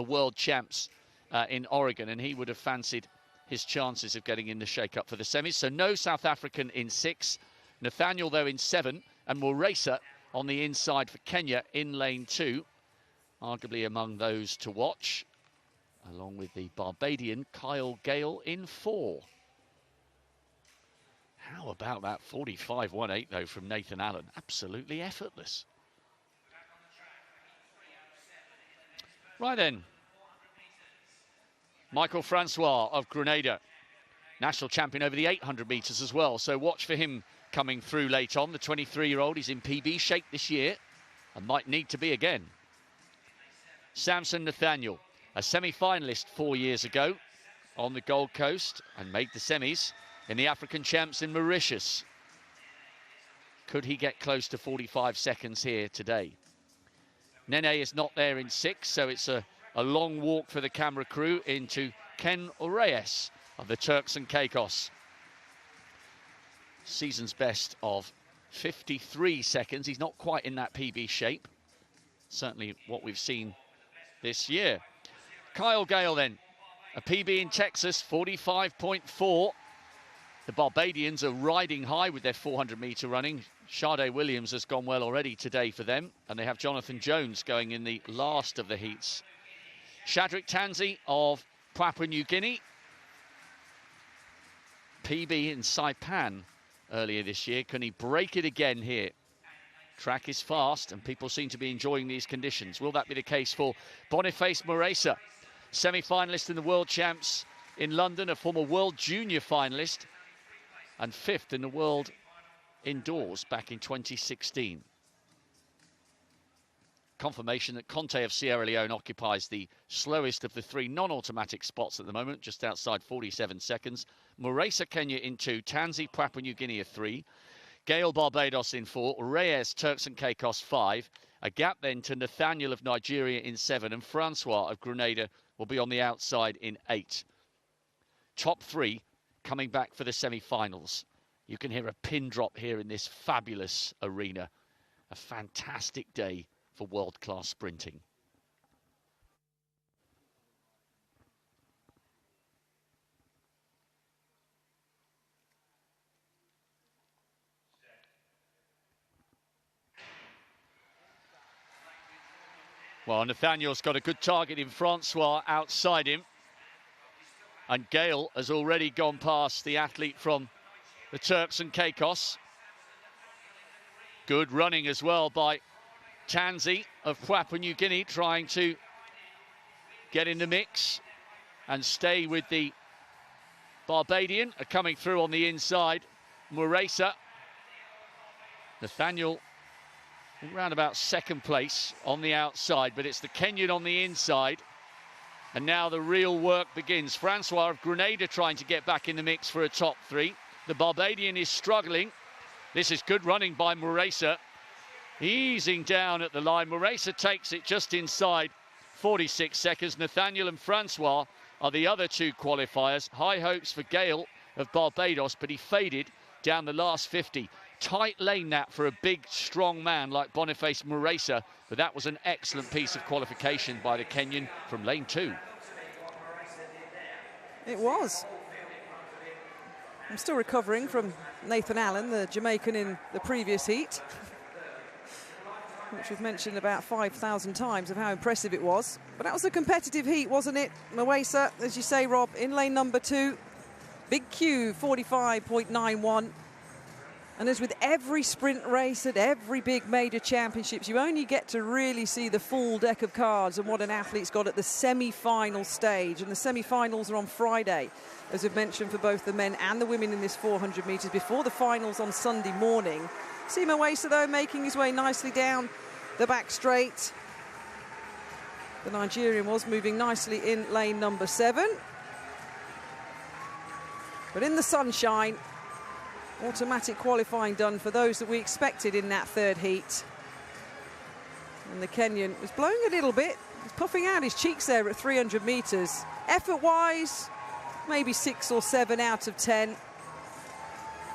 the world champs in Oregon, and he would have fancied his chances of getting in the shake-up for the semis. So no South African in 6. Nathaniel, though, in 7. And Moresa on the inside for Kenya in lane 2. Arguably among those to watch, along with the Barbadian Kyle Gale in 4. How about that 45.18, though, from Nathan Allen? Absolutely effortless. Right then. Michael Francois of Grenada, national champion over the 800 metres as well. So watch for him coming through late on. The 23-year-old is in PB shape this year and might need to be again. Samson Nathaniel, a semi-finalist 4 years ago on the Gold Coast and made the semis in the African Champs in Mauritius. Could he get close to 45 seconds here today? Nene is not there in 6, so it's a long walk for the camera crew into Ken Reyes of the Turks and Caicos. Season's best of 53 seconds. He's not quite in that PB shape. Certainly what we've seen this year. Kyle Gale then, a PB in Texas, 45.4. The Barbadians are riding high with their 400-metre running. Sade Williams has gone well already today for them, and they have Jonathan Jones going in the last of the heats. Shadrick Tanzi of Papua New Guinea, PB in Saipan earlier this year. Can he break it again here? Track is fast and people seem to be enjoying these conditions. Will that be the case for Boniface Moresa, semi-finalist in the World Champs in London, a former World Junior finalist and 5th in the world indoors back in 2016. Confirmation that Conte of Sierra Leone occupies the slowest of the 3 non-automatic spots at the moment, just outside 47 seconds. Moresa, Kenya in 2, Tanzi, Papua New Guinea 3, Gale, Barbados in 4, Reyes, Turks and Caicos 5, a gap then to Nathaniel of Nigeria in 7, and Francois of Grenada will be on the outside in 8. Top 3 coming back for the semi-finals. You can hear a pin drop here in this fabulous arena. A fantastic day for world-class sprinting. Well, Nathaniel's got a good target in Francois outside him. And Gale has already gone past the athlete from the Turks and Caicos. Good running as well by Tanzi of Papua New Guinea, trying to get in the mix and stay with the Barbadian. Coming through on the inside, Moresa. Nathaniel around about 2nd place on the outside, but it's the Kenyan on the inside. And now the real work begins. Francois of Grenada trying to get back in the mix for a top 3. The Barbadian is struggling. This is good running by Moresa. Easing down at the line. Moresa takes it just inside 46 seconds. Nathaniel and Francois are the other 2 qualifiers. High hopes for Gale of Barbados, but he faded down the last 50. Tight lane that for a big, strong man like Boniface Moresa, but that was an excellent piece of qualification by the Kenyan from lane 2. It was. I'm still recovering from Nathan Allen, the Jamaican in the previous heat, which we've mentioned about 5,000 times of how impressive it was. But that was a competitive heat, wasn't it? Moresa, as you say, Rob, in lane number 2. Big Q, 45.91. And as with every sprint race at every big major championships, you only get to really see the full deck of cards and what an athlete's got at the semi-final stage. And the semi-finals are on Friday, as we've mentioned, for both the men and the women in this 400 metres, before the finals on Sunday morning. Simo Wesa, though, making his way nicely down the back straight. The Nigerian was moving nicely in lane number 7. But in the sunshine, automatic qualifying done for those that we expected in that 3rd heat. And the Kenyan was blowing a little bit. He's puffing out his cheeks there at 300 metres. Effort-wise, maybe 6 or 7 out of 10.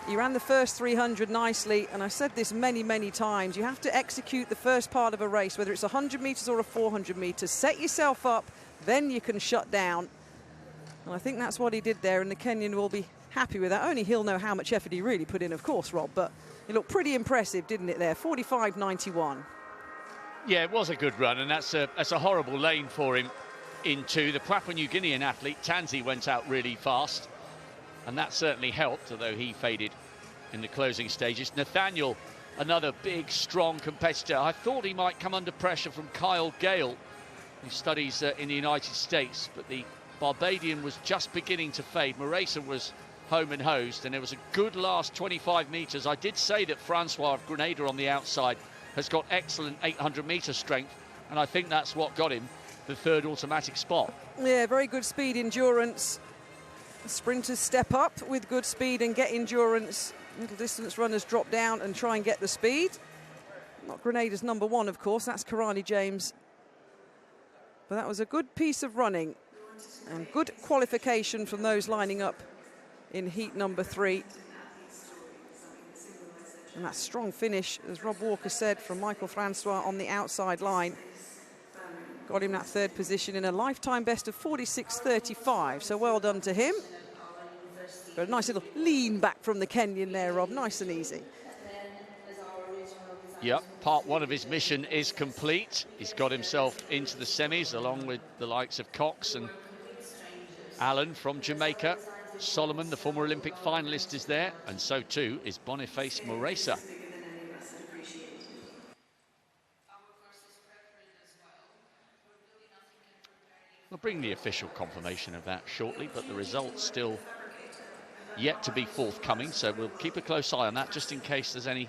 He ran the first 300 nicely, and I've said this many, many times. You have to execute the first part of a race, whether it's 100 metres or a 400 metres. Set yourself up then you can shut down. And I think that's what he did there, and the Kenyan will be happy with that. Only he'll know how much effort he really put in, of course, Rob, but it looked pretty impressive, didn't it there? 45.91. Yeah, it was a good run, and that's a horrible lane for him into. The Papua New Guinean athlete, Tanzi, went out really fast, and that certainly helped, although he faded in the closing stages. Nathaniel, another big, strong competitor. I thought he might come under pressure from Kyle Gale, who studies in the United States, but the Barbadian was just beginning to fade. Maresa was home and hosed, and it was a good last 25 metres. I did say that Francois of Grenada on the outside has got excellent 800-metre strength, and I think that's what got him the third automatic spot. Yeah, very good speed, endurance. Sprinters step up with good speed and get endurance. Middle distance runners drop down and try and get the speed. Not Grenada's number one, of course, that's Karani James. But that was a good piece of running and good qualification from those lining up in heat number 3. And that strong finish, as Rob Walker said, from Michael Francois on the outside line. Got him that third position in a lifetime best of 46.35, so well done to him. But a nice little lean back from the Kenyan there, Rob, nice and easy. Yep, part one of his mission is complete. He's got himself into the semis, along with the likes of Cox and Allen from Jamaica. Solomon, the former Olympic finalist, is there, and so too is Boniface Maresa. We'll bring the official confirmation of that shortly, but the results still yet to be forthcoming, so we'll keep a close eye on that just in case there's any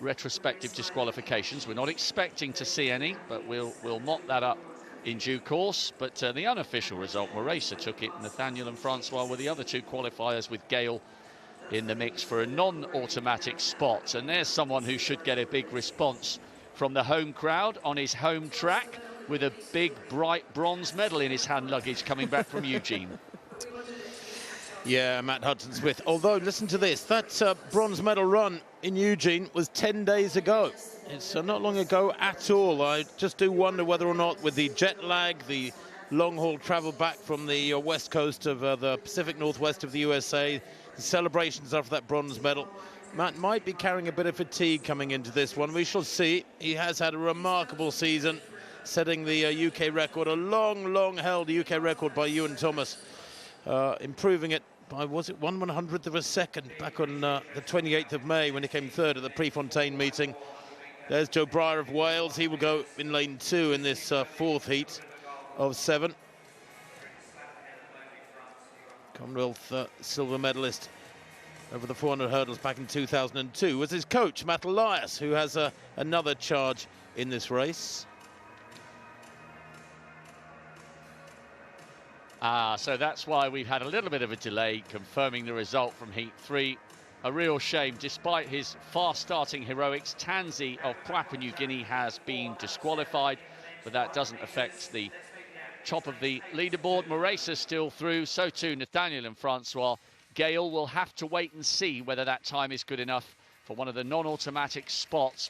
retrospective disqualifications. We're not expecting to see any, but we'll mop that up in due course. But the unofficial result, Maresa took it. Nathaniel and Francois were the other two qualifiers, with Gale in the mix for a non-automatic spot. And there's someone who should get a big response from the home crowd on his home track, with a big, bright bronze medal in his hand luggage coming back from Eugene. Yeah, Matt Hudson-Smith. Although, listen to this, that bronze medal run in Eugene was 10 days ago. It's not long ago at all. I just do wonder whether or not, with the jet lag, the long-haul travel back from the west coast of the Pacific Northwest of the USA, the celebrations after that bronze medal, Matt might be carrying a bit of fatigue coming into this one. We shall see. He has had a remarkable season, setting the UK record, a long-held UK record by Ewan Thomas, improving it by, was it 1/100th of a second back on the 28th of May when he came third at the Prefontaine meeting. There's Joe Breyer of Wales. He will go in lane 2 in this fourth heat of 7. Commonwealth silver medalist over the 400 hurdles back in 2002 was his coach, Matt Elias, who has another charge in this race. So that's why we've had a little bit of a delay confirming the result from Heat 3. A real shame. Despite his fast-starting heroics, Tanzi of Papua New Guinea has been disqualified, but that doesn't affect the top of the leaderboard. Maresa still through, so too Nathaniel and Francois. Gale will have to wait and see whether that time is good enough for one of the non-automatic spots.